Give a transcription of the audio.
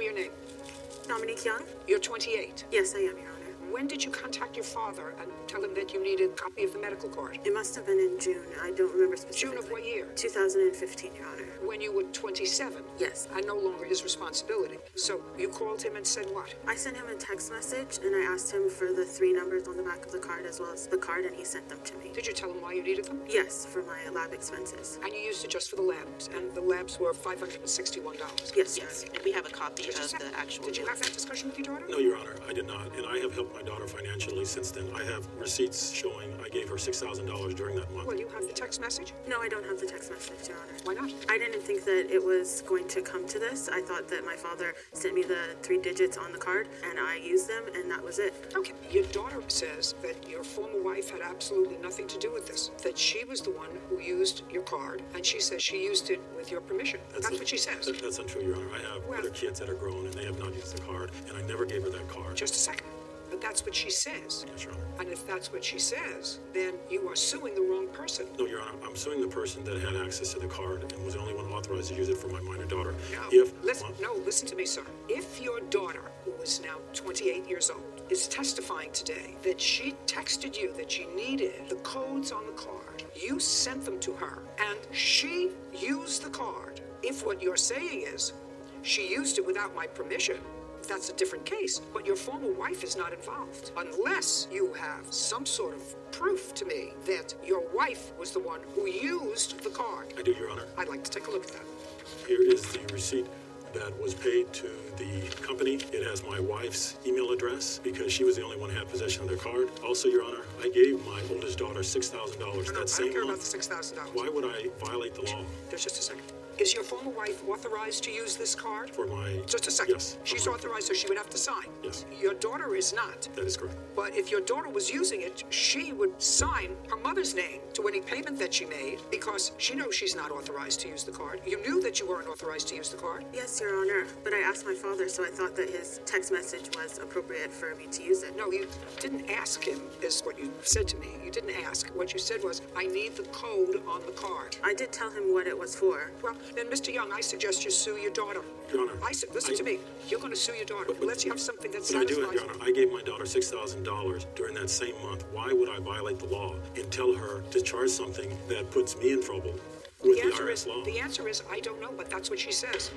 your name? Dominique Young? You're 28. Yes, I am, Your Honor. When did you contact your father and tell him that you needed a copy of the medical card? It must have been in June. I don't remember specifically. June of what year? 2015, Your Honor. When you were 27? Yes. And no longer his responsibility. So you called him and said what? I sent him a text message, and I asked him for the 3 numbers on the back of the card as well as the card, and he sent them to me. Did you tell him why you needed them? Yes, for my lab expenses. And you used it just for the labs, and the labs were $561. Yes, Yes, and we have a copy Just a of second. the actual Did you bill. have that discussion with your daughter? No, Your Honor, I did not, and I have helped my daughter financially since then. I have receipts showing I gave her $6,000 during that month. Well, you have the text message? No, I don't have the text message, Your Honor. Why not? I didn't think that it was going to come to this. I thought that my father sent me the 3 digits on the card, and I used them, and that was it. Okay. Your daughter says that your former wife had absolutely nothing to do with this, that she was the one who used your card, and she says she used it with your permission. That's what she says. That's untrue, Your Honor. I have Well- other kids that are grown, and they have not used the card, and I never gave her that card. Just a second. But that's what she says. Yes, Your Honor. And if that's what she says, then you are suing the wrong person. No, Your Honor, I'm suing the person that had access to the card and was the only one authorized to use it for my minor daughter. Listen to me, sir. If your daughter, who is now 28 years old, is testifying today that she texted you that she needed the codes on the card, you sent them to her, and she used the card. If what you're saying is she used it without my permission, that's a different case. But your former wife is not involved. Unless you have some sort of proof to me that your wife was the one who used the card. I do, Your Honor. I'd like to take a look at that. Here is the receipt that was paid to the company. It has my wife's email address because she was the only one who had possession of their card. Also, Your Honor, I gave my oldest daughter $6,000 No, that I same don't care about month. the $6,000. Why would I violate the law There's just a second. Is your former wife authorized to use this card? for my... Just a second. Yes. for She's my- authorized, so she would have to sign. Yes. Your daughter is not. That is correct. But if your daughter was using it, she would sign her mother's name to any payment that she made because she knows she's not authorized to use the card. You knew that you weren't authorized to use the card. Yes, Your Honor, but I asked my father, so I thought that his text message was appropriate for me to use it. No, you didn't ask him, is what you said to me. You didn't ask. What you said was, I need the code on the card. I did tell him what it was for. Well, then, Mr. Young, I suggest you sue your daughter. Your Honor, Listen to me. You're going to sue your daughter. Let's have something that But I do satisfies it, Your Honor. I gave my daughter $6,000 during that same month. Why would I violate the law and tell her to charge something that puts me in trouble with the IRS law? The answer is, I don't know, but that's what she says.